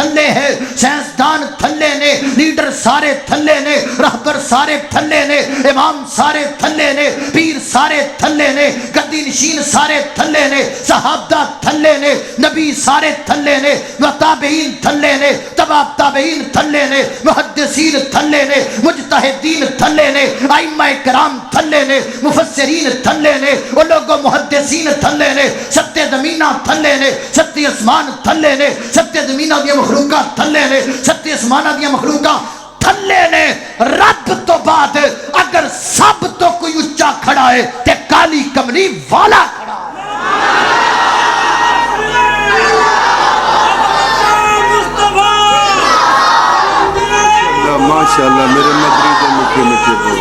تھلے ہے، سائنسدان تھلے نے، لیڈر سارے تھلے نے، رہبر سارے تھلے نے، امام سارے تھلے نے، پیر سارے تھلے نے، گدی نشین سارے تھلے نے، صحابہ تھلے نے، نبی سارے تھلے نے، تابعین تھلے نے، تبع تابعین تھلے نے، محدثین تھلے نے، مجتہدین تھلے نے، ائمہ کرام تھلے نے، مفسرین تھلے نے، وہ لوگوں محدثین تھلے نے، ستے زمینہ تھلے نے، ستے اسمان تھلے نے، ستے زمینہ دیا مخلوقات تھلے نے، ستے اسمانہ دیا مخلوقات تھلے نے۔ رب تو بعد اگر سب تو کوئی اچھا کھڑا ہے تے کالی کملی والا کھڑا ہے۔ ماشاءاللہ میرے مدری کے مٹھے مٹھے بول۔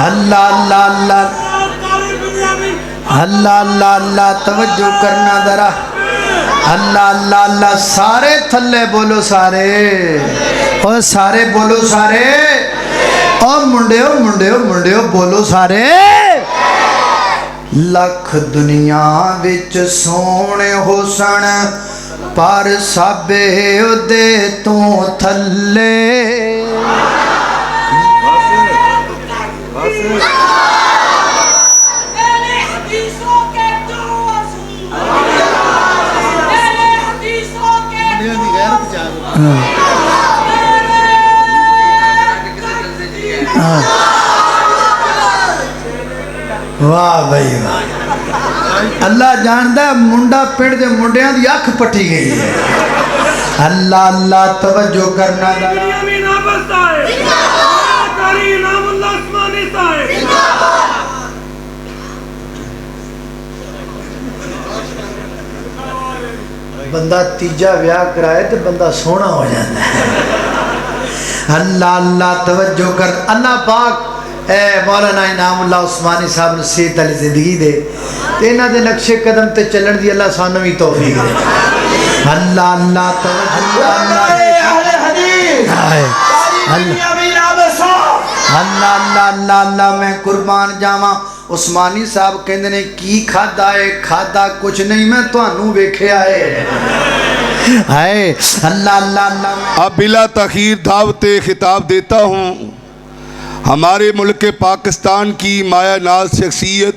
اللہ اللہ اللہ اللہ اللہ اللہ توجہ کرنا ذرا، اللہ اللہ اللہ، سارے تھلے بولو سارے، اور سارے بولو سارے، اور منڈیو منڈیو منڈیو بولو سارے۔ لکھ دنیا وچ سونے حسن پر سابے دے تو تھلے۔ واہ بھائی واہ، اللہ جاندہ ہے منڈا پیڑ دے منڈیاں دی اکھ پٹی گئی ہے۔ اللہ اللہ توجہ کرنا بندہ تیجا بیاہ کرائے تو بندہ سونا ہو جاتا ہے۔ اللہ اللہ توجہ کر، اللہ پاک اے مولانا انعام اللہ عثمانی صاحب نے صحت علی زندگی دے، تینا دے نقش قدم تے چلن دی اللہ سانوی توفیق دے۔ اللہ اللہ توجہ، اللہ اللہ اللہ اللہ، میں قربان جاواں۔ عثمانی صاحب کہندے نے کی کھادا ہے؟ کھادا کچھ نہیں، میں تانوں ویکھیا ہے۔ ہائے اللہ اللہ اللہ۔ اب بلا تاخیر دعوت خطاب دیتا ہوں ہمارے ملک پاکستان کی مایہ ناز شخصیت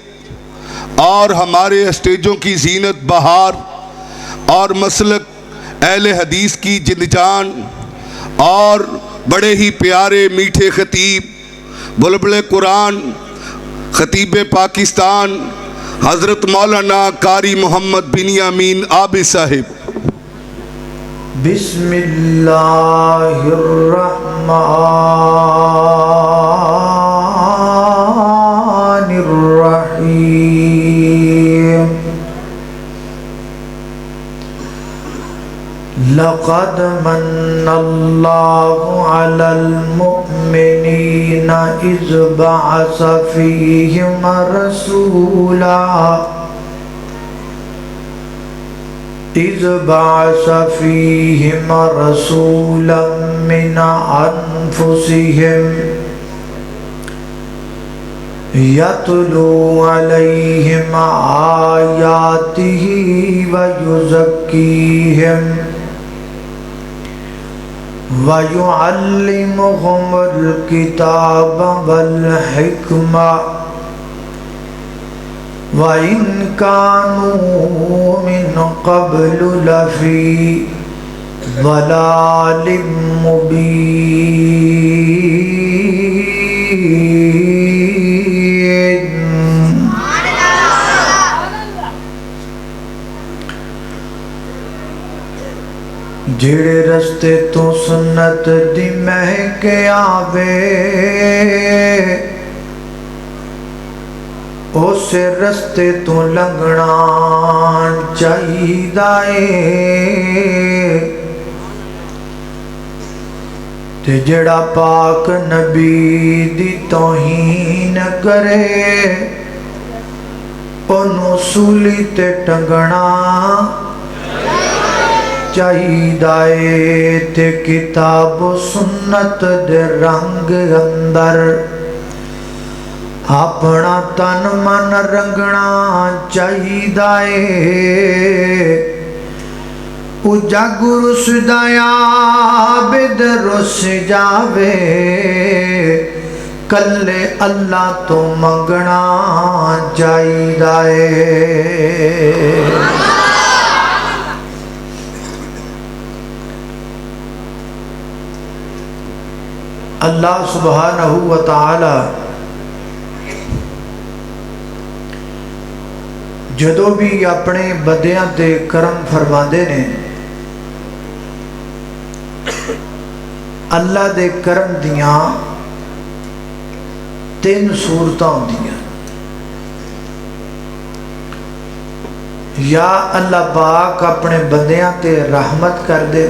اور ہمارے اسٹیجوں کی زینت بہار اور مسلک اہل حدیث کی جند جان اور بڑے ہی پیارے میٹھے خطیب بلبل قرآن خطیب پاکستان حضرت مولانا قاری محمد بنیامین عابد صاحب۔ بسم اللہ الرحمن الرحیم۔ لقد من اللہ علی المؤمنین اذ بعث فیہم رسولا اذ بعث فیہم رسولا من انفسہم یتلو علیہم آیاتہ ویزکیہم وَيُعَلِّمُهُمُ الْكِتَابَ وَالْحِكْمَةَ وَإِنْ كَانُوا مِنْ قَبْلُ لَفِي ضَلَالٍ مُبِينٍ۔ جڑے رستے تو سنت دی مہک آوے اسے رستے تو لنگنا چاہیدا اے، تے جڑا پاک نبی دی توہین کرے انہوں سولی تے ٹنگنا چاہیدا اے تے کتاب و سنت دے رنگ اندر اپنا تن من رنگنا چاہیدا اے او جگ رسدا عابد رس جاوے کلے اللہ تو منگنا چاہیدا اے اللہ سبحانہ و تعالی جدو بھی اپنے بدیاں تے کرم فرماندے نے اللہ دے کرم دیاں تین صورتاں ہوندیاں یا اللہ پاک اپنے بندیاں تے رحمت کر دے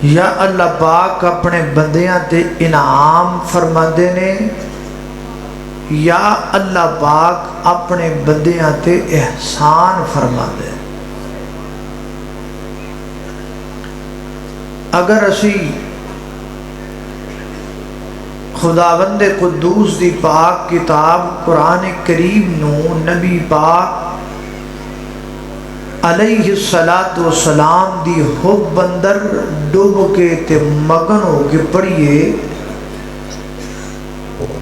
یا اللہ پاک اپنے بندیاں تے انعام فرما دے نے یا اللہ پاک اپنے بندیاں تے احسان فرما دے اگر اسی خداوند قدوس دی پاک کتاب قرآن کریم نو نبی پاک علیہ السلام دی حب اندر ڈوب کے تے مگن ہو کے پڑھیے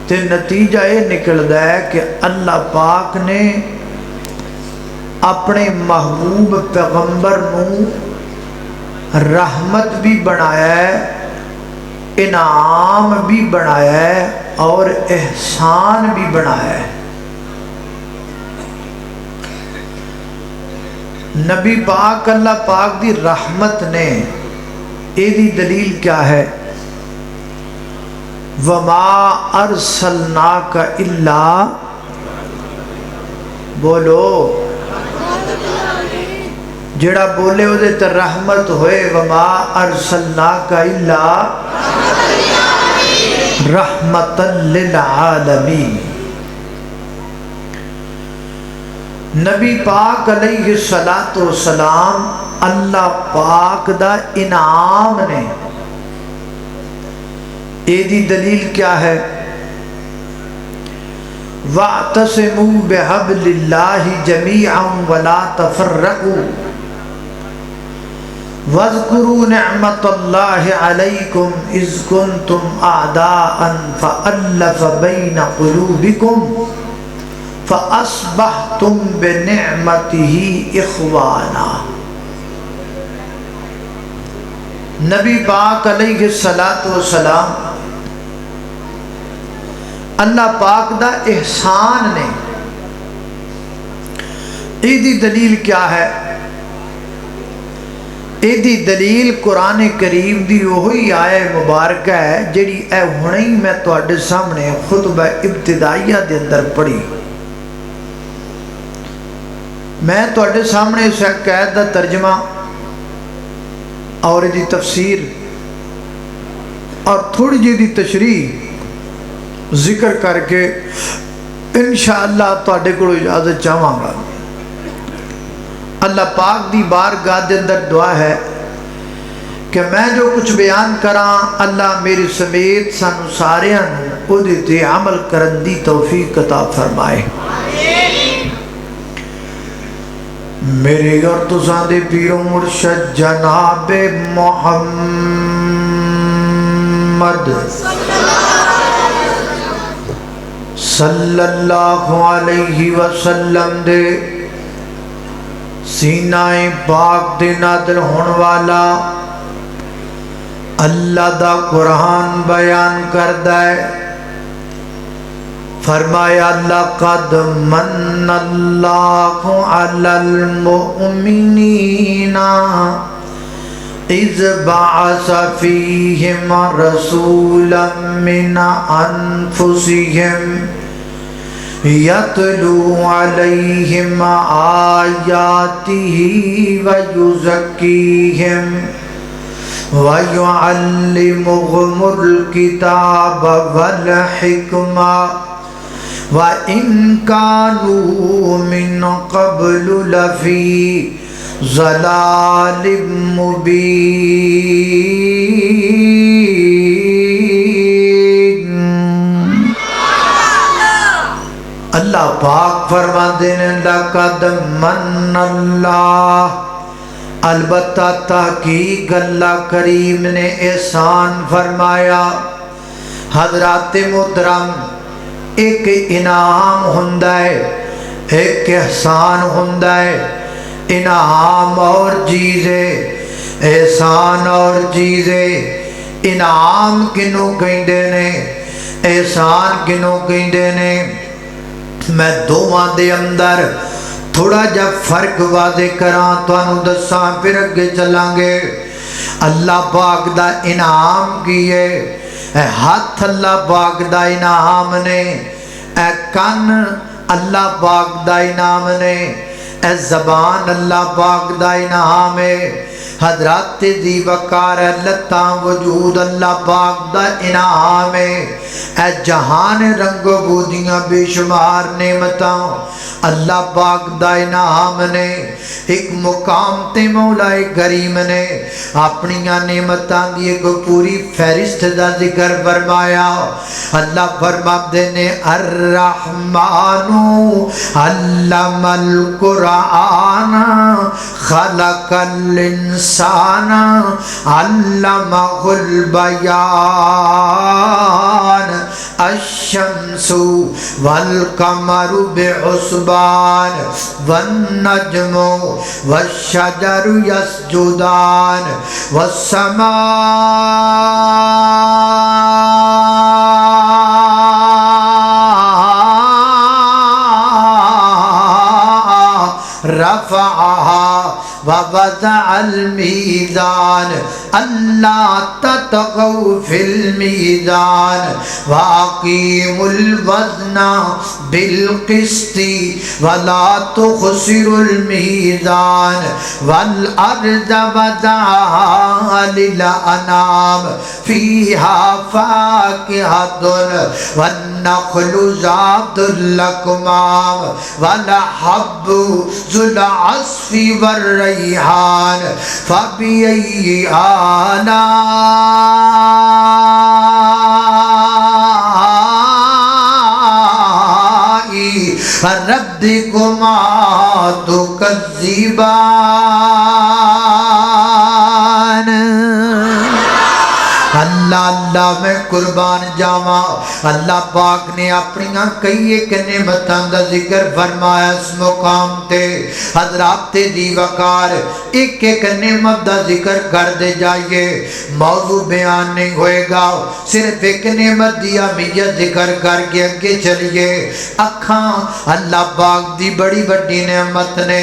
تے نتیجہ یہ نکلدا ہے کہ اللہ پاک نے اپنے محبوب پیغمبر نو رحمت بھی بنایا ہے انعام بھی بنایا ہے اور احسان بھی بنایا ہے نبی پاک اللہ پاک دی رحمت نے ایدی دلیل کیا ہے وَمَا أَرْسَلْنَاكَ إِلَّا بولو جڑا بولے او دے تے رحمت ہوئے وَمَا أَرْسَلْنَاكَ إِلَّا رَحْمَةً لِلْعَالَمِينَ نبی پاک علیہ السلام اللہ پاک دا انعام نے ایدی دلیل کیا ہے وَاعْتَصِمُوا بِحَبْلِ اللَّهِ جَمِيعًا وَلَا تَفَرَّقُوا وَاذْكُرُوا نِعْمَةَ اللَّهِ عَلَيْكُمْ إِذْ كُنْتُمْ أَعْدَاءً فَأَلَّفَ بَيْنَ قُلُوبِكُمْ فَأَصْبَحْتُمْ بِنِعْمَتِهِ إِخْوَانًا نبی پاک علیہ السلام اللہ پاک دا احسان نے ایدی دلیل کیا ہے ایدی دلیل قرآن کریم دی وہی آئے مبارکہ ہے جڑی اے ہنے ہی میں تواڈے سامنے خطبہ ابتدائیہ دے اندر پڑھی میں تواڈے سامنے اس آیت دا ترجمہ اور دی تفسیر اور تھوڑی جی دی تشریح ذکر کر کے انشاءاللہ تواڈے کو اجازت چاہواں گا اللہ پاک دی بارگاہ دے اندر دعا ہے کہ میں جو کچھ بیان کراں اللہ میری سمیت سانو ساریاں نو او دے تے عمل کرن دی توفیق عطا فرمائے میرے اور تساں دے پیر و مرشد جناب محمد صلی اللہ علیہ وسلم دے سینہ پاک دے نازل ہون والا اللہ دا قرآن بیان کردہ ہے فرمایا لقد من اللہ علی المؤمنین اذ بعث فیہم رسولا من انفسہم یتلو علیہم آیاتہ ویزکیہم وَيُعَلِّمُهُمُ الْكِتَابَ وَالْحِكْمَةَ وَإِن كَانُوا مِن قَبْلُ لَفِي ضَلَالٍ مُبِينٍ۔ اللہ پاک فرماتے ہیں لَقَدْ مَنَّ اللَّهُ، البتہ تحقیق اللہ کریم نے احسان فرمایا۔ حضرات محترم، ایک انعام ہوندہ ہے، ایک احسان ہوندہ ہے۔ انعام اور چیزیں، احسان اور چیزیں۔ انعام کنوں کہندے نے، احسان کنوں کہندے نے؟ میں دوواں دے اندر تھوڑا جا فرق واضح کراں تو انہوں دساں پھر اگے چلیں گے۔ اللہ پاک دا انعام کیے، اے ہاتھ اللہ پاک دا انعام نے، اے کن اللہ پاک دا انعام نے، اے زبان اللہ پاک دا انعام ہے۔ حضرات دی وقار لتاں وجود اللہ پاک دا انعام ہے۔ اے جہان رنگ و بودیاں بے شمار نعمتاں اللہ پاک دا انعام نے۔ ایک مقام تے مولا کریم نے اپنی نعمتاں دی ایک پوری فہرست دا ذکر فرمایا۔ اللہ فرماتے نے الرحمن علم القرآن خلق الانسان علمہ البیان الشمس والقمر بحسبان والنجم والشجر يسجدان والسماء رفعها ووضع الميزان ألا تطغوا في الميزان وأقيموا الوزن بالقسط ولا تخسروا الميزان والأرض وضعها للأنام فيها فاكهة والنخل ذات الأكمام والحب ذو العصف والريحان فبأي آلاء ربكما تكذبان۔ اللہ اللہ میں قربان جاواں، اللہ پاک نے اپنی کئی ایک نعمتاں دا ذکر فرمایا اس مقام تے۔ حضرات دی وقار ایک ایک نعمت دا ذکر کر دے جائیے، موضوع بیان نہیں ہوئے گا، صرف ایک نعمت دی اہمیت ذکر کر کے اگے چلیے۔ اکھاں اللہ پاک دی بڑی بڑی نعمت نے،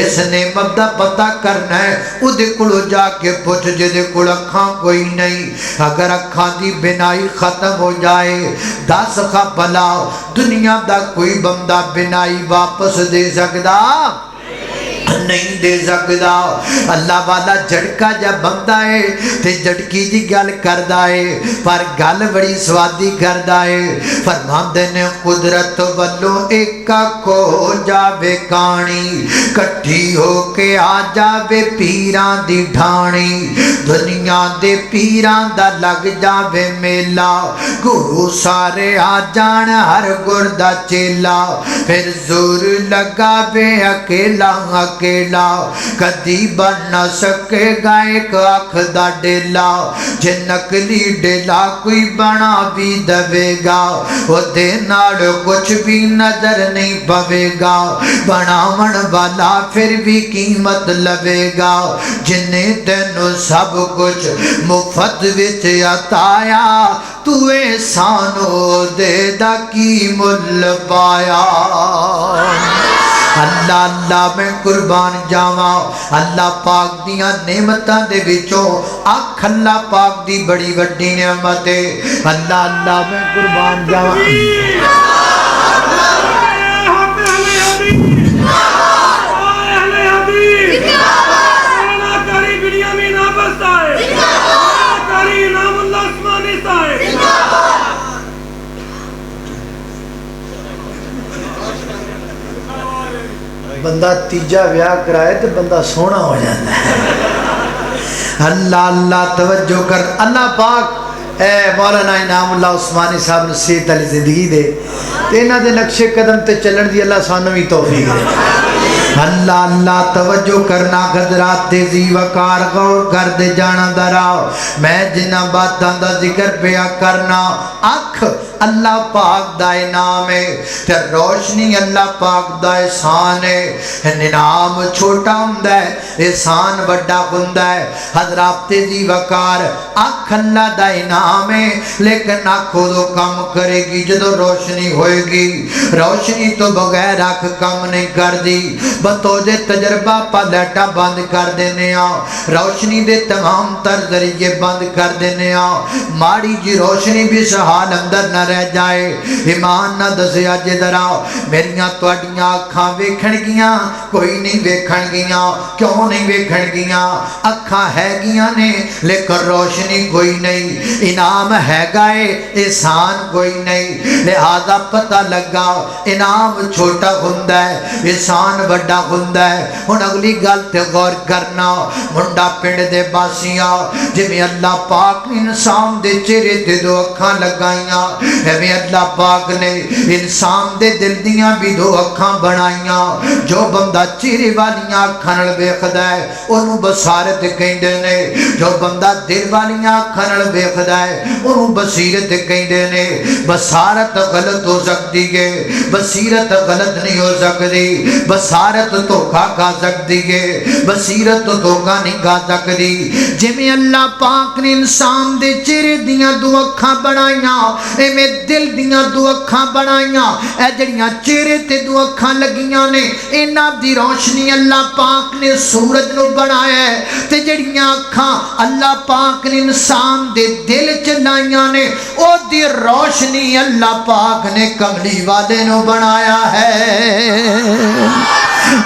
اس نعمت دا پتہ کرنا ہے او دے کولوں جا کے پوچھ جے دے کول اکھاں کوئی نہیں۔ اگر اکھاں دی بینائی ختم ہو جائے، دس خواہ بھلا دنیا دا کوئی بندہ بینائی واپس دے سکدا نہیں دے سکدا۔ اللہ والا جھڑکا جب بندہ ہے تے جھڑکی دی گل کردا ہے، پر گل بڑی سوادی کردا ہے۔ فرماندے نے قدرت والوں ایک کھو جاوے کہانی، کٹھی ہو کے آ جاوے پیراں دی ڈھانی، دنیا دے پیراں دا لگ جاوے میلہ، گرو سارے آ جان ہر گردہ چیلا، پھر زور لگاوے اکیلا اکیلا، کدی بن نہ سکے گا ایک آنکھ دا ڈیلا، جے نکلی ڈیلا کوئی بنا بھی دوے گا، وہ دے نال کچھ بھی نظر نہیں پوے گا، بناون والا پھر بھی قیمت لوے گا، جنہیں تینوں سب کچھ مفت وچ عطایا، تو احسانو دے دا کی مل پایا۔ اللہ اللہ میں قربان جاواں، اللہ پاک دیاں نعمتاں دے وچوں اکھ اللہ پاک دی بڑی وڈی نعمت ہے۔ اللہ اللہ میں قربان جاواں۔ بندہ تیجا ویاہ کرائے تو بندہ سونا ہو جاتا ہے اللہ اللہ توجہ کر اللہ پاک اے مولانا انعام اللہ عثمانی صاحب نے صحت والی زندگی دے تے انہاں دے نقشے قدم تے چلن دی اللہ سانوں بھی توفیق دے اللہ اللہ توجہ کرنا حضرات تیزی وقار غور کر دے جانا دراؤ میں جنہ باتاں دا ذکر پیا کرنا اکھ اللہ پاک دا انعام ہے تے روشنی اللہ پاک دا احسان ہے انعام چھوٹا ہوندا ہے احسان بڑا ہوندا ہے حضرات تیزی وقار اکھ اللہ دا انعام ہے لیکن اکھ وہ کام کرے گی جدو روشنی ہوئے گی روشنی تو بغیر اکھ کام نہیں کر دی بتوجہ تجربہ پا لیٹا بند کر دینے روشنی دے تمام تر ذریعے بند کر دینے ماڑی جی روشنی بھی سہال اندر نہ رہ جائے ایمان نہ دسیا جے درا میریاں توڑیاں اکھاں ویکھن گیاں کوئی نہیں ویکھن گیاں کیوں نہیں ویکھن گیاں اکھاں ہے گیاں نے لیکن روشنی کوئی نہیں انعام ہے گائے احسان کوئی نہیں لہذا پتہ لگا انعام چھوٹا ہوندا ہے احسان بڑا ہوندا ہے ہن اگلی گل تے غور کرنا منڈا پنڈ دے باسیاں جویں اللہ پاک نے انسان دے چہرے تے دو اکھاں لگائیاں ایویں اللہ پاک نے انسان دے دل دیاں بھی دو اکھاں بنائیاں جو بندہ چہرے والیاں اکھاں نال ویکھدا ہے اونوں بصارت کہندے نے جو بندہ دل والیاں اکھاں نال ویکھدا ہے اونوں بصیرت کہندے نے بصارت غلط ہو سکتی ہے بصیرت غلط نہیں ہو سکتی بصارت دھوکا کھا سکتی ہے بصیرت دھوکا نہیں کھا سکتی جویں اللہ پاک نے انسان دے چہرے دیاں دو اکھاں بنائیاں ایویں دل دیاں دو اکھاں بنائیاں اے جڑیاں چہرے تے دو اکھاں لگیاں نے انہاں دی روشنی اللہ پاک نے سورج نو بنایا ہے تے جڑیاں اکھاں اللہ پاک نے انسان دے دل چ لائیاں نے او دی روشنی اللہ پاک نے کملی والے نو بنایا ہے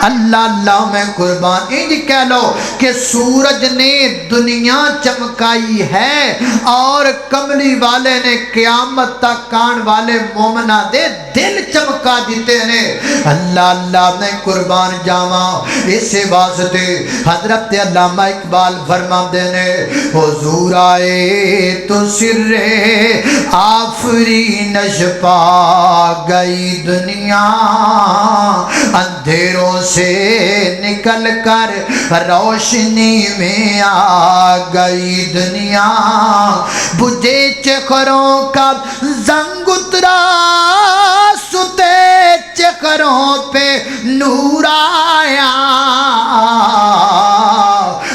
اللہ اللہ میں قربان انج کہہ لو کہ سورج نے دنیا چمکائی ہے اور کملی والے نے قیامت تک آن والے مومنہ دے دل چمکا دیتے ہیں اللہ اللہ میں قربان جاواں اسے واسطے حضرت علامہ اقبال فرما دینے حضور آئے تو سر آفرینش پا گئی دنیا اندھیروں سے نکل کر روشنی میں آ گئی دنیا بجھے چکروں کا زنگ اترا ستے چکروں پہ نور آیا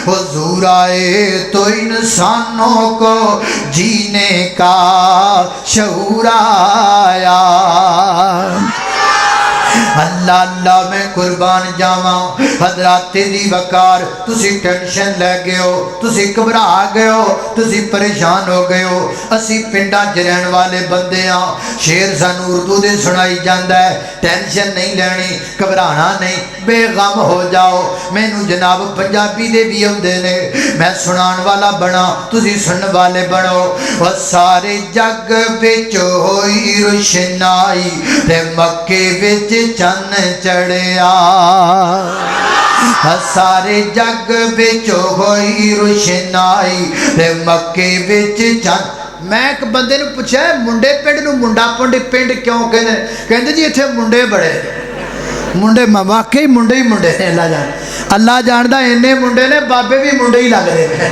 حضور آئے تو انسانوں کو جینے کا شعور آیا اللہ اللہ میں قربان جاواں حضرات تیری وقار تسی ٹینشن لے گئے ہو تسی گھبرا گئے ہو تسی پریشان ہو گئے ہو اسی پنڈاں چ رہن والے بندے ہاں شیر سانوں اردو دے سنائی جاندا ہے ٹینشن نہیں لینی گھبرانا نہیں بے غم ہو جاؤ مینوں جناب پنجابی دے بھی ہوندے نے میں سنان والا بنا تسی سنن والے بنو او سارے جگ وچ ہوئی روشنائی تے مکے وچ چن چڑھیا سارے جگ وچ ہوئی روشنائی تے مکے وچ چن میں ایک بندے نے پوچھا منڈے پنڈ نو منڈا پنڈ کیوں کہندے جی ایتھے منڈے بڑے منڈے واقعی منڈے ہی منڈے نے اللہ جاندا اینے منڈے نے بابے بھی منڈے ہی لگ رہے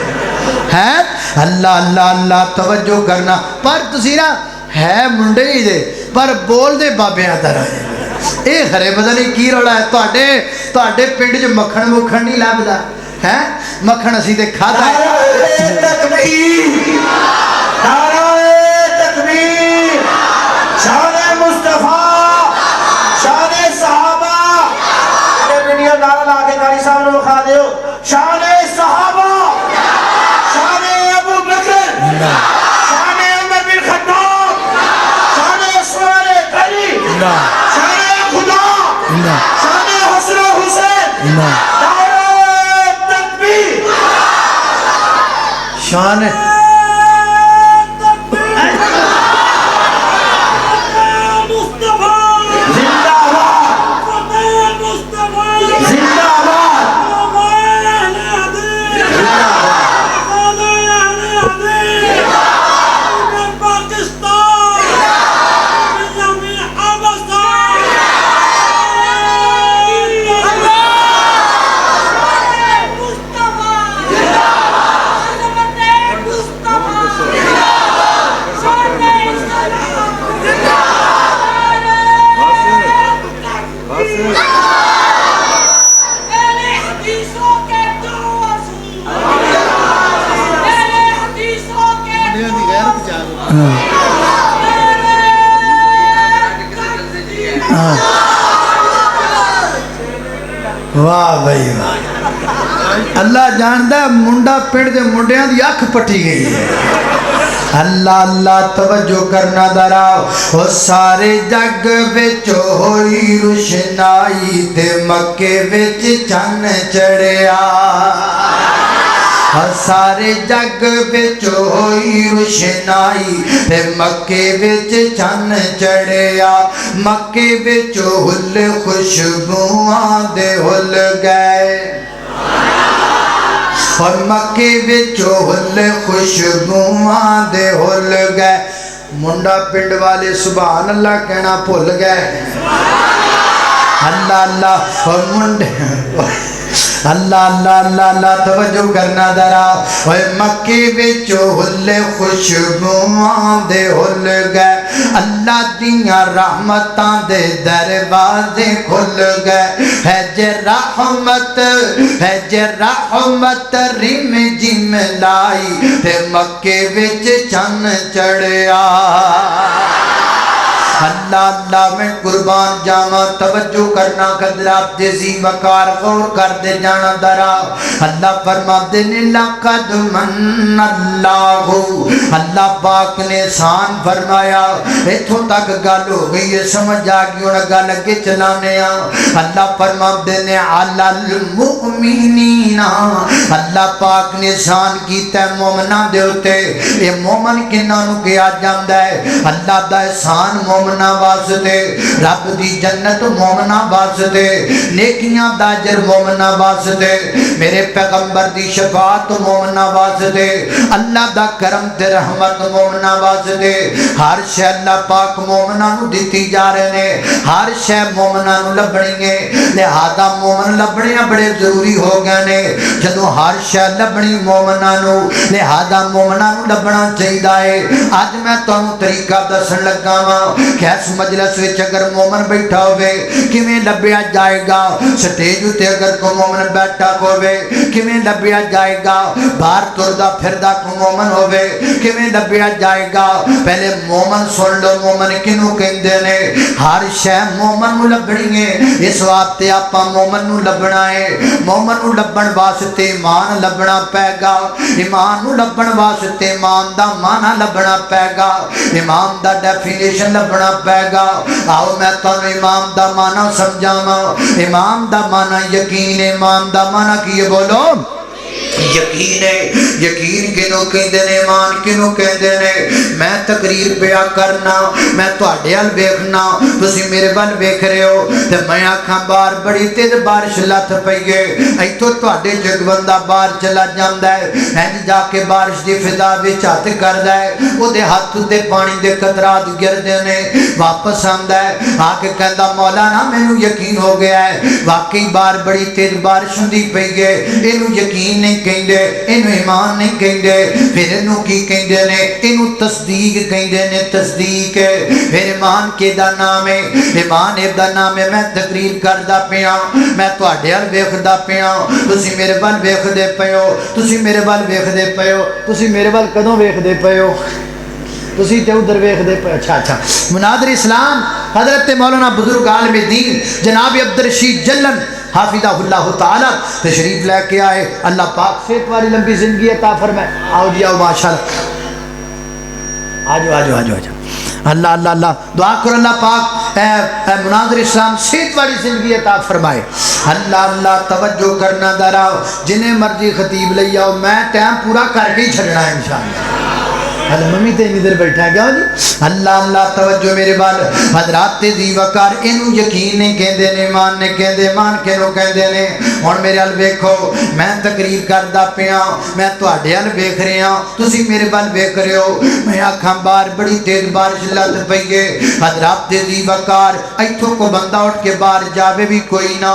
ہیں اللہ اللہ اللہ توجہ کرنا پر تسی نا ہے منڈے ہی دے پر بول دے بابیاں طرح اے خرے پتہ نہیں کی رولا ہے تواڈے پنڈ چ مکھن مکھن نہیں لبدا ہے مکھن اسی تے کھادا ہے تکبیر نعرہ تکبیر شان مصطفیٰ شان صحابہ انڈیا نعرہ لا کے قاری صاحب نو کھا دیو شان صحابہ شان ابو بکر شان عمر بن خطاب شان عثمان غنی شان خدا شان حسن حسین نعرہ تکبیر شان واہ بھائی واہ اللہ جاندا ہے منڈا پنڈ دے منڈیاں دی اکھ پٹی گئی ہے اللہ اللہ توجہ کرنا ذرا او سارے جگ وچ ہوئی روشنائی تے مکے وچ چن چڑھیا سارے جگ وچ ہوئی روشنائی تے مکے وچ چن چڑھیا مکے وچ ہل خوشبواں دے ہل گئے اور مکے وچ ہل خوشبواں دے ہل گئے منڈا پنڈ والے سبحان اللہ کہنا بھول گئے اللہ اللہ اور منڈے اللہ اللہ اللہ اللہ توجہ کرنا ذرا اوے مکے وچ ہل خوشبواں دے ہل گئے اللہ دیاں رحمتاں دے دروازے کھل گئے ہے جے رحمت رم جم لائی تے مکے وچ چن چڑھیا اللہ اللہ میں قربان جاواں توجہ کرنا قدرات جزی وقار غور کر دے جانا درا اللہ فرما دے لقد من اللہ اللہ پاک نے احسان فرمایا ایتھوں تک گل ہو گئی ہے سمجھ آ گئی ہن گل اگے چلانے اللہ فرما دے نے علی المؤمنین اللہ پاک نے احسان کیتا ہے مومناں دے اوتے اے مومن کناں نوں کہا جاندا ہے اللہ دا احسان مومناں واسطے رب دی جنت مومناں واسطے نیکیاں دا اجر مومناں واسطے میرے پیغمبر دی شفاعت مومناں واسطے اللہ دا کرم تے رحمت مومناں واسطے ہر شے اللہ پاک مومناں نوں دتی جا رہے نے ہر شے مومناں نوں لبنی ہے لہذا مومن لبنے بڑے ضروری ہو گئے نے جدوں ہر شے لبنی مومناں نوں لہذا مومناں نوں لبنا چاہیدا ہے اج میں تانوں طریقہ دسن لگا وا کہ اس مجلس وچ اگر مومن بیٹھا ہوئے کیویں لبیا جائے گا سٹیج تے اگر کوئی مومن بیٹھا ہوئے کیویں لبیا جائے گا باہر تردا پھردا کوئی مومن ہوئے کیویں لبیا جائے گا پہلے مومن سن لو مومن کینوں کہندے نے ہر شے مومن نوں لبنی ہے اس واسطے آپاں مومن نوں لبنا ہے مومن نوں لبن واسطے ایمان لبنا پے گا ایمان نوں لبن واسطے ایمان دا معنی لبنا پے گا ایمان دا ڈیفینیشن لبنا پے گا آؤ میں تانوں امام دا معنی سمجھاواں امام دا معنی یقین ہے امام دا معنی کی ہے بولو یقین ہے یقین کنوں کہندے نے ایمان کنوں کہندے نے میں تقریر پیا کرنا میں تواڈے ال ویکھنا تسی میرے ول ویکھ رہے ہو تے میں آکھاں باہر بڑی تیز بارش لت پئی ہے ایتھوں تواڈے جگبندہ باہر چلا جاندا ہے ہن جا کے بارش دی فضا وچ ہاتھ کردا ہے اودے ہاتھ تے پانی دے قطرات گردے نے واپس آندا ہے آ کے کہندا مولانا مینوں یقین ہو گیا ہے واقعی باہر بڑی تیز بارش ہوندی پئی ہے اینوں یقین نہیں کہندے اینوں ایمان نہیں کہندے پھر اینوں کی کہندے نے اینوں تصدیق کہندے نے تصدیق ہے پھر ایمان کے دا نام ہے ایمان اے دا نام ہے میں تقریر کردا پیا میں تواڈے ال ویکھدا پیا تسی میرے ول ویکھدے پیو تسی میرے ول ویکھدے پیو تسی میرے ول کدوں ویکھدے پیو تسی تے ادھر ویکھدے پے اچھا اچھا مناظر اسلام حضرت مولانا بزرگ عالم دین جناب عبدالرشید جلن حافظہ اللہ تعالی تشریف لے کے آئے اللہ پاک صحت والی لمبی زندگی عطا فرمائے آؤ جی آؤ ماشاءاللہ آجو آجو آجو آجو اللہ اللہ اللہ دعا کرو اللہ پاک اے مناظر اسلام صحت والی زندگی عطا فرمائے اللہ اللہ توجہ کرنا ذرا جنہیں مرضی خطیب لے آؤ میں ٹائم پورا کر کے ہی چھڑنا ہے انشاءاللہ اللہ ممی تے ادھر بیٹھا ہے کیا جی اللہ اللہ توجہ میرے بال حضرات تے ذی وقار اینوں یقین نہیں کہندے نے ایمان نہیں کہندے ایمان کینوں کہندے نے ہن میرے ال ویکھو میں تقریر کردا پیا میں تواڈے ال ویکھ رہا تسی میرے ول ویکھ رہے ہو میں آکھاں باہر بڑی تیز بارش لت پئی ہے حضرات تے ذی وقار ایتھوں کو بندہ اٹھ کے باہر جاوے بھی کوئی نہ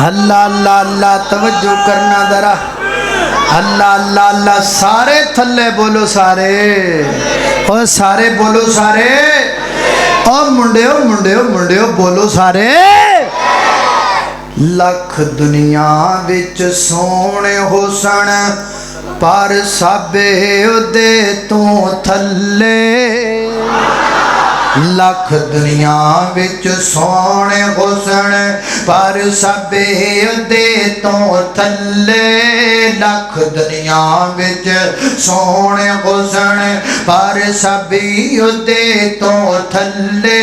اللہ اللہ اللہ توجہ کرنا ذرا اللہ اللہ اللہ سارے تھلے بولو سارے اور سارے بولو سارے اور منڈیو منڈیو منڈیو بولو سارے لکھ دنیا وچ سونے حسن پر سبے دے تو تھلے لکھ دنیا وچ سونے حسن پر سبے دے تو تھلے لکھ دنیا وچ سونے حسن پر سبے دے تو تھلے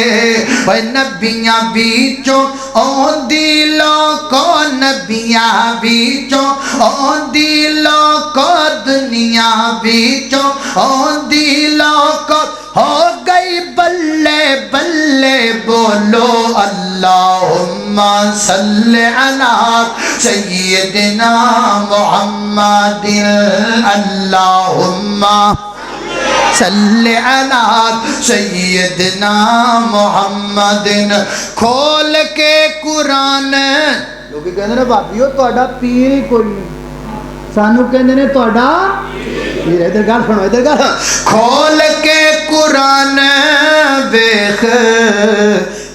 اے نبیاں وچوں اوندی لوکو نبیاں وچوں اوندی لوکو دنیا وچوں اوندی لوکو ہو گئی بلے بلے بولو اللہم صلی علی سیدنا محمد اللہم صلی علی سیدنا محمد کھول کے قرآن لوگ کہندے نے بھابیو تہاڈا پیر ہی کوئی نہیں سانو کہندے نے تہاڈا پیر ادھر گل سنو ادھر گل کھول کے قرآن ویکھ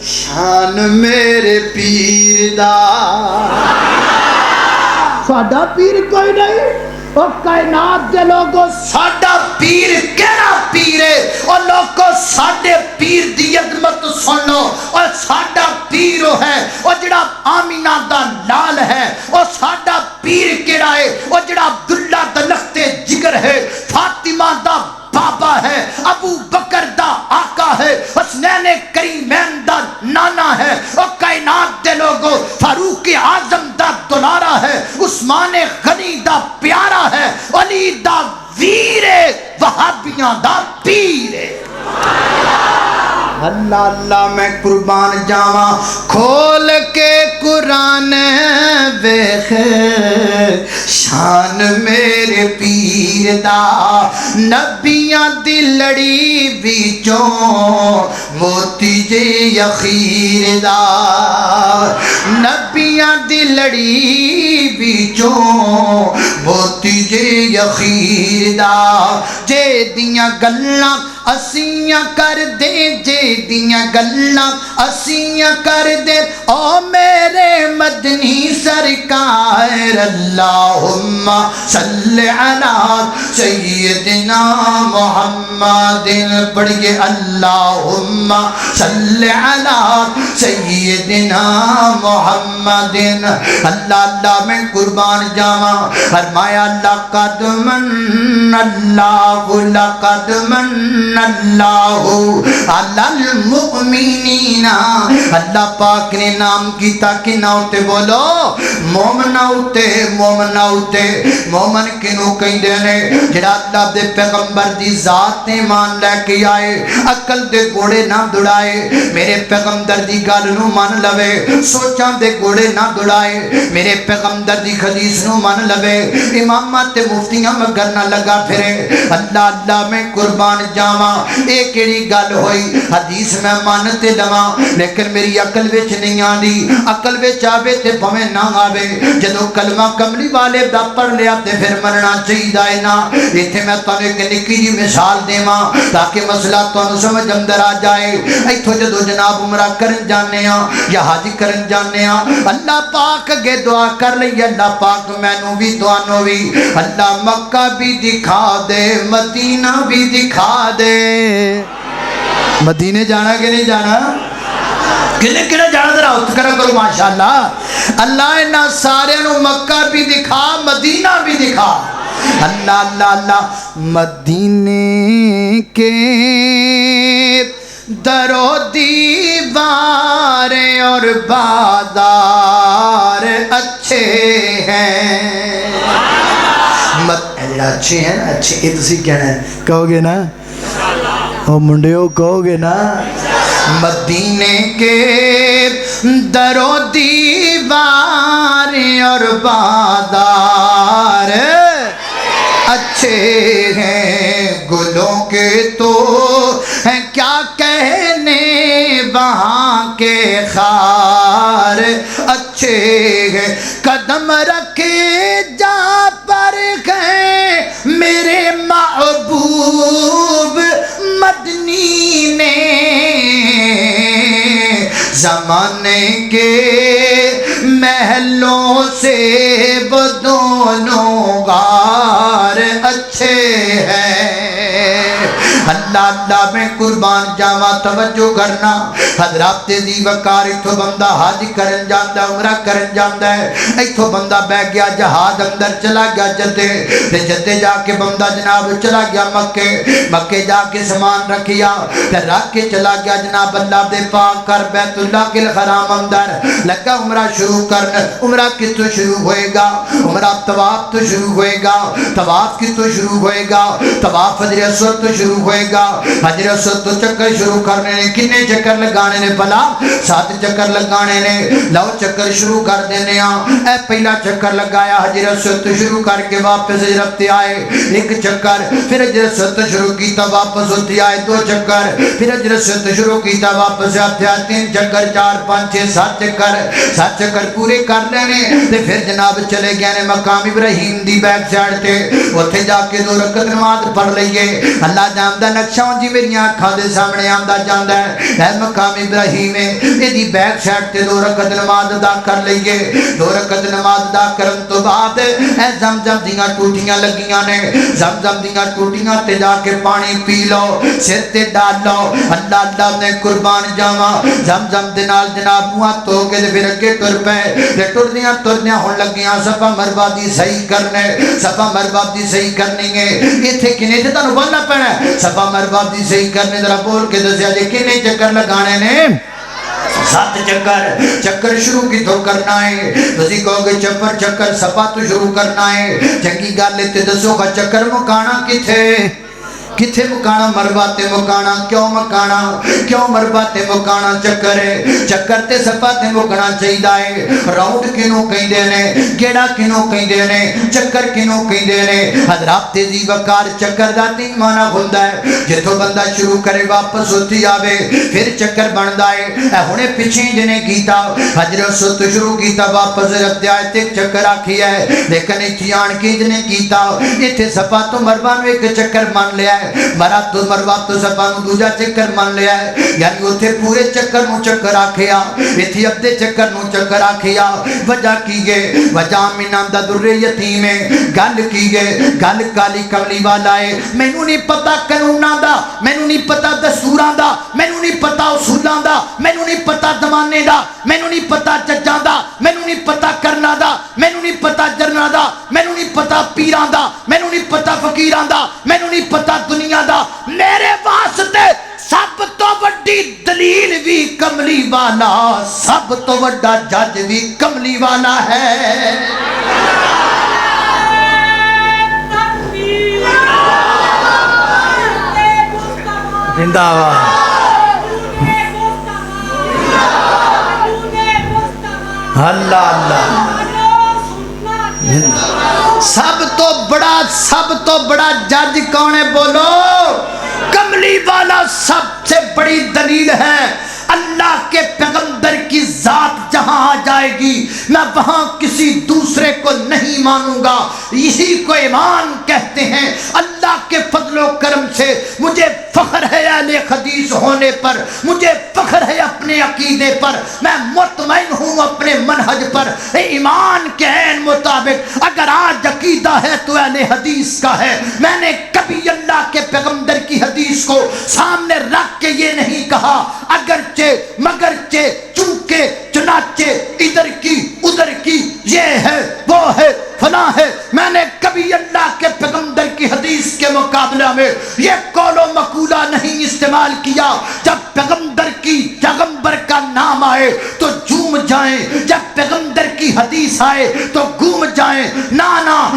شان میرے پیر دا ساڈا پیر کوئی نہیں اور کائنات دے لوگوں ساڈا پیر کیڑا پیر ہے اور لوگوں ساڈے پیر دی عظمت سنو اور ساڈا پیر ہے اور جڑا آمینہ دا لال ہے اور ساڈا پیر کیڑا ہے اور جڑا عبداللہ دا لخت جگر ہے فاطمہ دا بابا ہے ابو بکر دا آقا ہے حسنین کریمین دا نانا ہے اور کائنات دے لوگوں فاروق اعظم دا دلارا ہے عثمان غنی دا پیارا ہے علی دا ویر وہابیاں دا پیر اللہ اللہ میں قربان جاواں کھول کے قرآن ویکھ شان میرے پیر دا نبیاں دی لڑی وچوں موتی جے اخیر دا نبیاں دی لڑی وچوں موتی جے اخیر دا جے دیاں گلاں اسیاں کر دے جے دیاں گلاں اسیاں کر دے او میرے مدنی سرکار اللہم صلی علی سیدنا محمد پڑھئے اللہم صلی علی سیدنا محمد اللہ اللہ میں قربان جاواں فرمایا لقد من اللہ لقد من اللہ علی المؤمنین اللہ پاک نے نام کیتا کہ ناؤتے بولو مومن آؤتے مومن آؤتے مومن کنو کہندے نے جڑا اللہ دے پیغمبر دی ذات تے مان لے کے آئے عقل دے گھوڑے نہ دوڑائے میرے پیغمبر دی گل نو مان لوے سوچاں دے گھوڑے نہ دوڑائے میرے پیغمبر دی حدیث نو مان لوے امامات تے مفتیاں مگر نہ لگا پھرے اللہ اللہ میں قربان جاواں اے کیڑی گل ہوئی حدیث میں مانتے لواں لیکن میری عقل وچ نہیں آندی عقل وچ آوے تے بھویں نہ آوے جدوں کلمہ کملی والے دا پڑھ لیا تے پھر مننا چاہیے نا ایتھے میں تانوں ایک نکی جی مثال دیواں تاکہ مسئلہ تانوں سمجھ اندر آ جائے ایتھوں جدوں جناب عمرہ کرن جانے ہاں یا حج کرن جانے ہاں اللہ پاک اگے دعا کر لئی اللہ پاک مینوں بھی تانوں بھی اللہ مکہ بھی دکھا دے مدینہ بھی دکھا دے مدینے جانا کہ نہیں جانا کنے کنے جانا ذرا ات کرو کرو ماشاءاللہ اللہ انہاں سارے نو مکہ بھی دکھا مدینہ بھی دکھا اللہ اللہ اللہ مدینے کے درو دیوار اور بازار اچھے ہیں اچھے ہیں اچھے یہ تسی کہنا ہے کہو گے نا او منڈیو کہو گے نا مدینے کے درو دیوار اور بازار اچھے ہیں گلوں کے تو ہیں کیا کہنے وہاں کے خار محبوب مدنی نے زمانے کے محلوں سے وہ دونوں غار اچھے ہیں. اللہ اللہ میں قربان جاوا توجہ کرنا. حضرات دی وقار اتھو بندہ حج کرن جاندا عمرہ کرن جاندا ہے. اتھو بندہ بہ گیا جہاز اندر چلا گیا جدے تے جدے جا کے بندہ جناب چلا گیا مکے. مکے جا کے سامان رکھیا تے رکھ کے چلا گیا جناب اللہ دے پاک کر بیت اللہ کے حرام اندر لگا عمرہ شروع کرن. عمرہ کتوں شروع ہوئے گا؟ عمرہ طواف تو شروع ہوئے گا. طواف کتوں شروع ہوئے گا؟ طواف حجر اسود تو شروع ہوئے گا. حجر اسود تو چکر شروع کرنے نے. کنے چکر لگانے نے بلا؟ 7 چکر لگانے نے. لو چکر شروع کر دینے ہاں. اے پہلا چکر لگایا حجر اسود تو شروع کر کے واپس رفتے آئے 1 چکر. پھر حجر اسود تو شروع کیتا واپس ہوتی آئے 2 چکر. پھر حجر اسود تو شروع کیتا واپس آتے آئے 3 چکر 4 5 6 7 چکر. 7 چکر پورے کر لینے تے پھر جناب چلے گئے نے مقام ابراہیم دی بیک سائڈ تے. اوتھے جا کے 2 رکعت نماز پڑھ لئیے. اللہ جاندا نقشہ جی میری آنکھاں دے سامنے آندا جاندا ہے. اے مقام ابراہیم ہے ایدی بیک سائڈ تے 2 رکعت نماز ادا کر لئیے. 2 رکعت نماز ادا کرن تو بعد اے زمزم دیاں ٹوٹیاں لگیاں نے. زمزم دیاں ٹوٹیاں تے جا کے پانی پی لو سر تے ڈال لو. اللہ اللہ نے قربان جاواں زمزم دے نال جناب منہ تو کے پھر اگے ٹر پے تے ٹردیاں ہون لگیاں صفا مروا دی صحیح کرنے. صفا مروا دی صحیح کرنی ہے. ایتھے کنے تے تانوں بولنا پینا ہے. صفا مروا دی صحیح کرنے ذرا بول کے دسیا جی کنے چکر لگانے نے؟ 7 چکر. چکر شروع کی تو کرنا ہے. تسی کہو گے چپر چکر صفا تو شروع کرنا ہے. چنگی گل تے دسو کا چکر مکانا کتھے؟ کتھے مکانا؟ مروا تے مکانا. کیوں مکانا؟ کیوں مروا تے مکانا؟ چکر ہے. چکر تے صفا تے مکانا چاہیدا ہے. راؤنڈ کینوں کہندے نے؟ گیڑا کینوں کہندے نے؟ چکر کینوں کہندے نے؟ حضرات دی وقار چکر دا 3 معنی ہوندا ہے. جتھوں بندہ شروع کرے واپس ہوتی آوے پھر چکر بندا ہے. اے ہنے پیچھے جنے کیتا حجر اسود تو شروع کیتا واپس رفتے آئے 1 چکر آکھی ہے. لیکن ایتھے آن کے جنے کیتا ایتھے صفا تو مروا نوں 1 چکر مان لیا ہے. مرا تو مروا تو صفا نوں دوجا چکر مان لیا ہے. یعنی اوتھے پورے چکر نوں چکر آکھیا ایتھے ادھے چکر نوں چکر آکھیا. وجہ کی گئے وجہ من دا در یتیم ہے. گل کی گئے گل کالی کملی والا ہے. مینوں نہیں پتہ قانوناں دا, مینوں نہیں پتہ دستوراں دا, مینوں نہیں پتہ اصولاں دا, مینوں نہیں پتہ زمانے دا, مینوں نہیں پتہ ججاں دا, مینوں نہیں پتہ کرنا دا, مینوں نہیں پتہ جرنا دا, مینوں نہیں پتہ پیراں دا, مینوں نہیں پتہ فقیراں دا, مینوں نہیں پتہ دنیا دا. میرے واسطے سب تو بڑی دلیل بھی کملی والا, سب تو بڑا جج بھی کملی والا ہے. زندہ باد. اللہ اللہ. سب تو بڑا جج کون ہے؟ بولو. کملی والا سب سے بڑی دلیل ہے. اللہ کے پیغمبر کی ذات جہاں آ جائے گی میں وہاں کسی دوسرے کو نہیں مانوں گا. یہی کو ایمان کہتے ہیں. اللہ کے فضل و کرم سے مجھے فخر ہے اہل حدیث ہونے پر, مجھے فخر ہے اپنے عقیدے پر, میں مطمئن ہوں اپنے منہج پر. ایمان کے عین مطابق اگر آج عقیدہ ہے تو اہل حدیث کا ہے. میں نے کبھی اللہ کے پیغمبر کی حدیث کو سامنے رکھ کے یہ نہیں کہا اگرچہ مگرچہ چونکہ چنانچہ ادھر کی ادھر کی یہ ہے وہ ہے فلاں ہے. میں نے کبھی اللہ کے پیغمبر کی حدیث کے مقابلہ میں یہ قول و مقولہ نہیں استعمال کیا. جب پیغمبر کا نام آئے تو جھوم جائیں, جب پیغمبر کی حدیث آئے تو گھوم جائیں. نا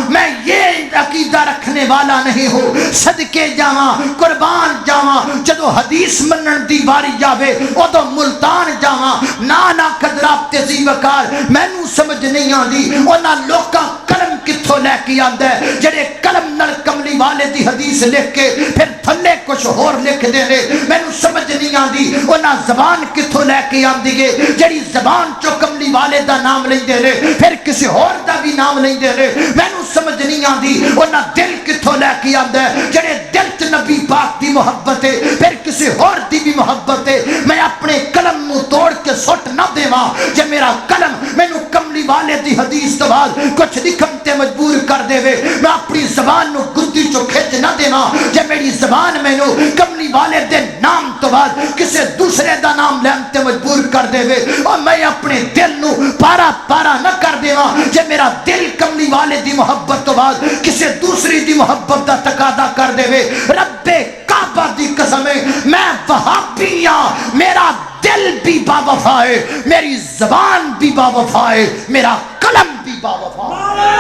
میں یہ عقیدہ رکھنے والا نہیں ہوں. صدقے جاواں قربان جاواں جدو حدیث منن دی واری جاوے ادو ملتان جاواں. نا قدرات تے زی وقار مینوں سمجھ نہیں آندی. انہاں لوکاں قلم کتھوں لے کے آندا ہے جڑے قلم نال کملی والے دی حدیث لکھ کے پھر تھلے کچھ اور لکھ دے نے مینوں سمجھ نہیں آندی انہاں زبان کتھوں لے کے آندی ہے جڑی زبان چو کملی والے دا نام لیندے نے پھر کسی اور دا بھی نام لیندے نے مینوں سمجھ نہیں آندی انہاں دل کتھوں لے کے آندا ہے جڑے دل تے نبی پاک دی محبت ہے پھر کسی اور دی بھی محبت ہے میں اپنے قلم نو توڑ کے سٹ نہ دیواں جے میرا قلم مینوں کملی والے دی حدیث تو بعد کچھ لکھن تے مجبور کر دے وے میں اپنی زبان نو گدی چو کھچ نہ دیواں جے میری زبان مینوں کملی والے دے نام تو بعد کسی دوسرے دا نام لین تے مجبور کر دے وے اور میں اپنے دل نو پارا پارا نہ کر دیواں جے میرا دل کملی والے دی محبت تو بعد کسی دوسری دی محبت دا تقاضا کر دے وے رب کعبہ دی قسم میں وہابی ہاں میرا دل بھی با وفا ہے میری زبان بھی با وفا ہے میرا قلم بھی با وفا ہے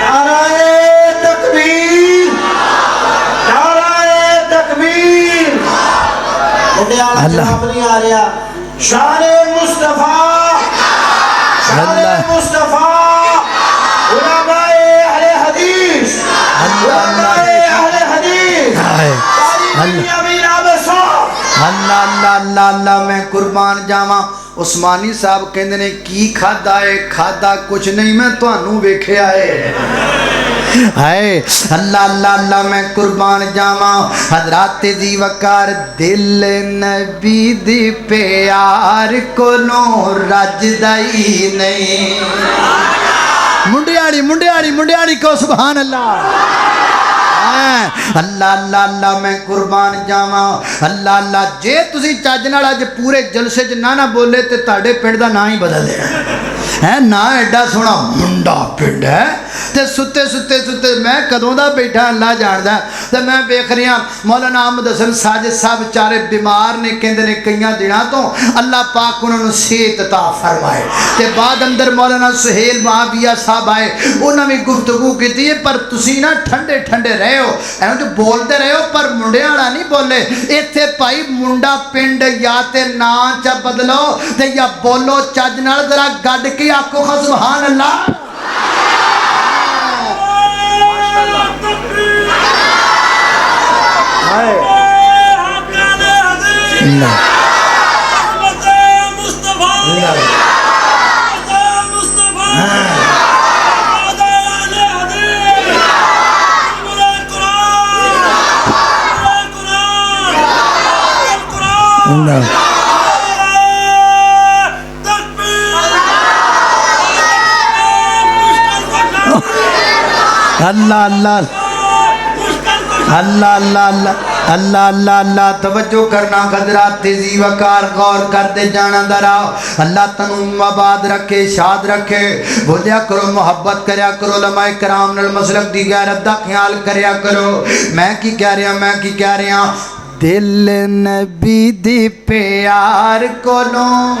نعرہ تکبیر نعرہ تکبیر مجھے آلہ جناب نہیں آ رہا شان مصطفیٰ شان مصطفیٰ علماء اہل حدیث علماء اہل حدیث اللہ اللہ اللہ میں قربان جاواں عثمانی صاحب کہندے نے کی کھادا ہے کھادا کچھ نہیں میں تانوں ویکھیا ہے ہائے اللہ اللہ اللہ میں قربان جاواں حضرات دی وقار دل نبی دی پیار کولوں رجدا ہی نہیں منڈیاڑی کو سبحان اللہ اللہ اللہ اللہ میں قربان جاواں اللہ اللہ جے تسی چج نال اج پورے جلسے چ نہ بولے تے تہاڈے پنڈ دا نا ہی بدل دینا ہے نا ایڈا سونا منڈا پنڈ ہے تے ستے ستے ستے میں کدوں دا بیٹھا اللہ جاندا تے میں ویکھ رہا مولانا احمد حسن ساجد صاحب چارے بیمار نے کہندے نے کئیاں دناں تو اللہ پاک انہاں نوں صحت عطا فرمائے تے بعد اندر مولانا سہیل معاویہ صاحب آئے انہاں بھی گفتگو کیتی ہے پر تسی نا ٹھنڈے ٹھنڈے رہے ہو ایویں جو بولتے رہے ہو پر منڈے والا نہیں بولے ایتھے بھائی منڈا پنڈ یا تے نام چا بدلو تے یا بولو چج نال ذرا گڈ کے آکھو سبحان اللہ اللہ اللہ اللہ اللہ اللہ اللہ اللہ اللہ توجہ کرنا حضرات تیزی وقار غور کرتے جانا دراؤ اللہ تنم آباد رکھے شاد رکھے بولیا کرو محبت کریا کرو علماء کرام نال مسلک دی غیرت دا خیال کریا کرو میں کی کہہ رہا دل نبی دی پیار کولوں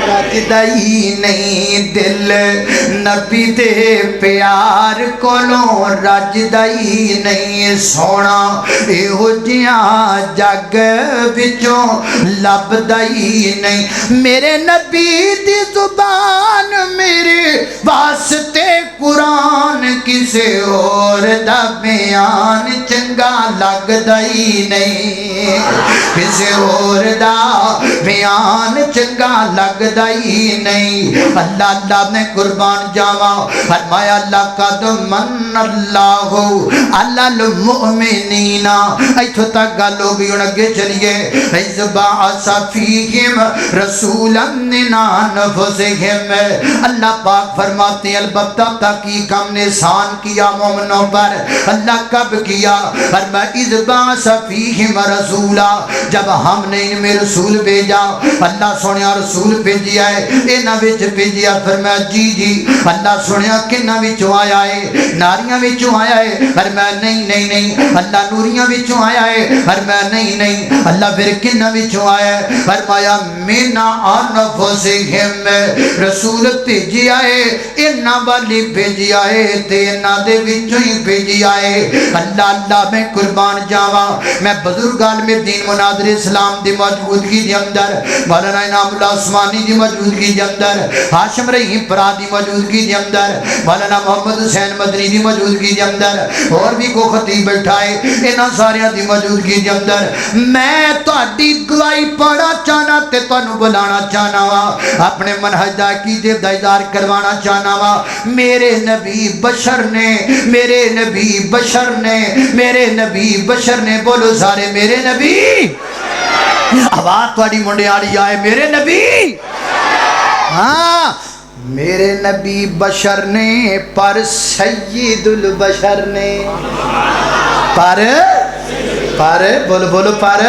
رجدا ہی نہیں دل نبی دے پیار کولوں رجدا ہی نہیں سونا ایہو جیاں جگ وچوں لبدا ہی نہیں میرے نبی دی زبان میرے واسطے قرآن کسے اور دا بیان چنگا لگدا ہی نہیں کسی اور دا بیان چنگا لگدا ہی نہیں اللہ اللہ نے قربان جاواں فرمایا لقد من اللہ علی المؤمنین ایتھوں تک گل ہو گئی ہن اگے چلیے اذ بعث فیہم رسولا من انفسہم اللہ پاک فرماتے ہیں البتہ تحقیق ہم نے احسان کیا مومنوں پر اللہ کب کیا فرمایا اذ بعث فیہم رسولا جب ہم نے ان میں رسول بھیجا اللہ سنیا رسول بھیجیا ہے انہاں وچ بھیجیا فرمایا جی اللہ سنیا کنہاں وچوں آیا ہے ناریاں وچوں آیا ہے فرمایا نہیں اللہ نوریاں وچوں آیا ہے فرمایا نہیں اللہ پھر کنہاں وچوں آیا ہے فرمایا من انفسہم رسول بھیجیا ہے انہاں والی بھیجیا ہے تے انہاں دے وچوں ہی بھیجیا ہے اللہ اللہ میں قربان جاوا میں بزرگ عالم دین مناظر اسلام دی موجودگی دے اندر مولانا انعام اللہ عثمانی دی موجودگی دے اندر ہاشم رحیم پرا دی موجودگی دے اندر مولانا محمد حسین مدنی دی موجودگی دے اندر اور بھی کو خطیب بیٹھائے انہاں سارے دی موجودگی دے اندر میں تہاڈی گواہی پانا چاہنا تے تانوں بلانا چاہنا وا اپنے منہج دا عقیدے دا اظہار کروانا چاہنا وا میرے نبی بشر نے میرے نبی بشر نے میرے نبی بشر نے بولو سارے میرے نبی آواز تھوڑی منڈیالی آئے میرے نبی ہاں میرے نبی بشر نے پر سید البشر نے پر بولو بولو پر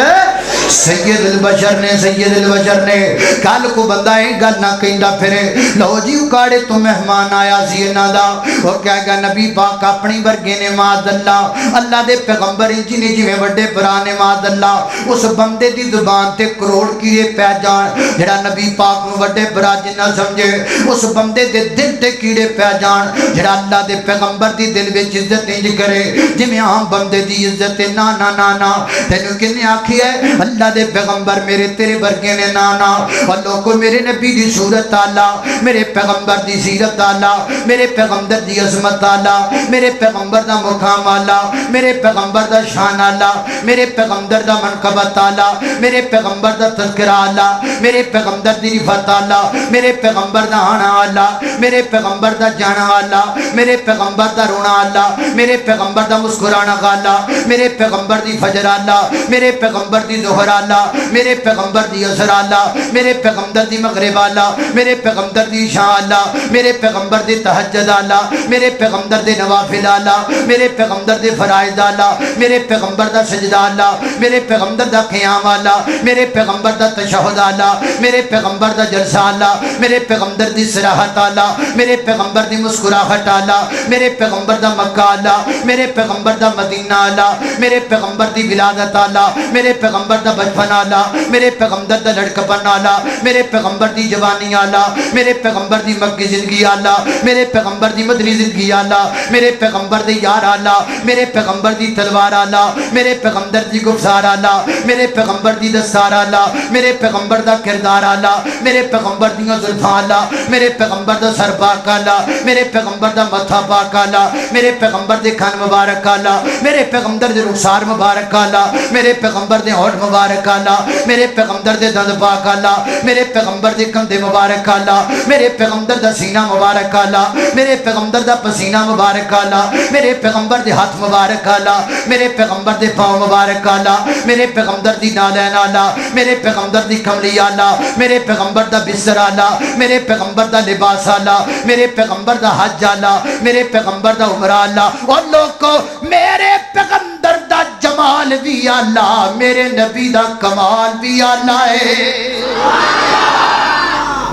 سید البشر نے سید البشر نے کل کو بندہ ایک گل نہ کہندا پھرے لو جی اکاڑے تو مہمان آیا سی انہاں دا وہ کہے گا نبی پاک اپنی ورگے نے معاذ اللہ اللہ دے پیغمبر جی نے جویں بڑے بھرا نے معاذ اللہ اس بندے دی زبان تے کروڑ کیڑے پہ جان جڑا نبی پاک نو بڑے بھرا جنہ سمجھے اس بندے دے دل تے کیڑے پہ جان جڑا اللہ دے پیغمبر دی دل وچ عزت انج کرے جویں عام بندے دی عزت نا نا نا نا تینوں کنے آکھی ہے اللہ دے پیغمبر میرے تیرے ورگے نے نانا اور لوگوں میرے نبی دی صورت آلہ میرے پیغمبر دی سیرت آلہ میرے پیغمبر دی عظمت آلہ میرے پیغمبر دا مقام آلہ میرے پیغمبر دا شان آلہ میرے پیغمبر دا منقبت آلہ میرے پیغمبر دا تذکرہ آلہ میرے پیغمبر دی رفت آلہ میرے پیغمبر دا آنا آلہ میرے پیغمبر دا جانا آلہ میرے پیغمبر دا رونا آلہ میرے پیغمبر دا مسکرانا آلہ میرے پیغمبر دی فجر آلہ میرے پیغمبر دی ظہر آلہ میرے پیغمبر دی عصر آلہ میرے پیغمبر دی مغرب آلہ میرے پیغمبر دی عشاء آلہ میرے پیغمبر دی تہجد آلہ میرے پیغمبر دی نوافل آلہ میرے پیغمبر دی فرائض آلہ میرے پیغمبر دا سجدہ آلہ میرے پیغمبر دا قیام آلہ میرے پیغمبر دا تشہد آلہ میرے پیغمبر دا جلسہ آلہ میرے پیغمبر دی صراحت آلہ میرے پیغمبر دی مسکراہٹ آلہ میرے پیغمبر دا مکہ آلہ میرے پیغمبر دا مدینہ آلہ میرے پیغمبر دی ولادت آلہ میرے پیغمبر دا بچپن آلہ میرے پیغمبر دا لڑکپن آلہ میرے پیغمبر دی جوانی آلہ میرے پیغمبر دی مکی زندگی آلہ میرے پیغمبر دی مدنی زندگی آلہ میرے پیغمبر دی یار آلہ میرے پیغمبر دی تلوار آلہ میرے پیغمبر دی گفتار آلہ میرے پیغمبر دی دستار آلہ میرے پیغمبر دا کردار آلہ میرے پیغمبر دی زلفاں آلہ میرے پیغمبر دا سر پاک آلہ میرے پیغمبر دا متھا پاک آلہ میرے پیغمبر دے کھان مبارک آلہ میرے پیغمبر دے رخسار مبارک آلہ میرے پیغمبر دے ہونٹ مبارک آلہ میرے پیغمبر دے دند پاک آلہ میرے پیغمبر دے کندھے مبارک آلہ میرے پیغمبر دا سینہ مبارک آلہ میرے پیغمبر دا پسینہ مبارک آلہ میرے پیغمبر دے ہاتھ مبارک آلہ میرے پیغمبر دے پاؤں مبارک آلہ میرے پیغمبر دی نالین آلہ میرے پیغمبر دی کملی آلہ میرے پیغمبر دا بستر آلہ میرے پیغمبر دا لباس آلہ میرے پیغمبر دا حج آلہ میرے پیغمبر دا عمرہ آلہ اور لوگوں میرے پیغمبر دا جمال بھی آلہ میرے نبی دا کمال بھی آلہ ہے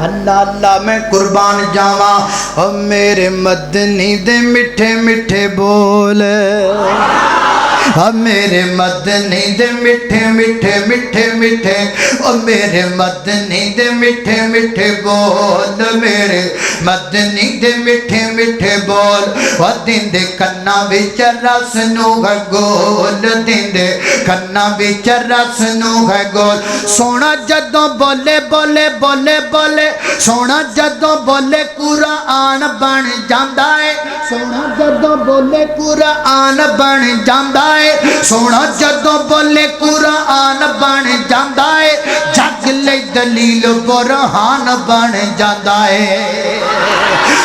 اللہ اللہ میں قربان جاواں او میرے مدنی دے مٹھے مٹھے بول اب میرے مدنی دے مٹھے مٹھے مٹھے مٹھے او میرے مدنی دے مٹھے مٹھے بول میرے مدنی دے مٹھے مٹھے بول او دن دے کنا وچ رس نو ہے گول دن دے کنا وچ رس نو ہے گول سونا جدوں بولے بولے بولے بولے سونا جدوں بولے قرآن بن جاندا ہے سونا جدوں بولے قرآن بن جاندا ہے سونا جدوں بولے قرآن بن جاندا ہے جگ لئی دلیل برہان بن جاندا ہے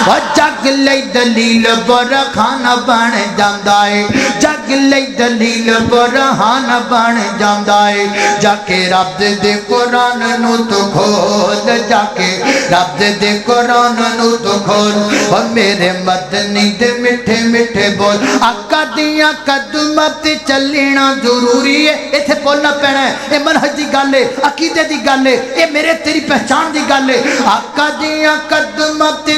اور جگ لئی دلیل برہان بن جاندا ہے جگ لئی دلیل برہان بن جاندا ہے جا کے رب دے قرآن نو تو کھول جا کے رب دے قرآن نو تو کھول اور میرے مدنی دے مٹھے مٹھے بول آقا دیاں قدماں تے چلنا ضروری ہے ایتھے بولنا پینا ہے اے منہج دی گل ہے عقیدے دی گل ہے اے میرے تیری پہچان دی گل ہے آقا دیاں قدماں تے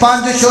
500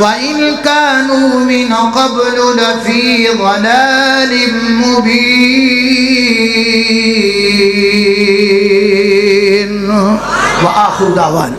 وإن كانوا من قبل لفي ضلال مبين وآخر دعوانا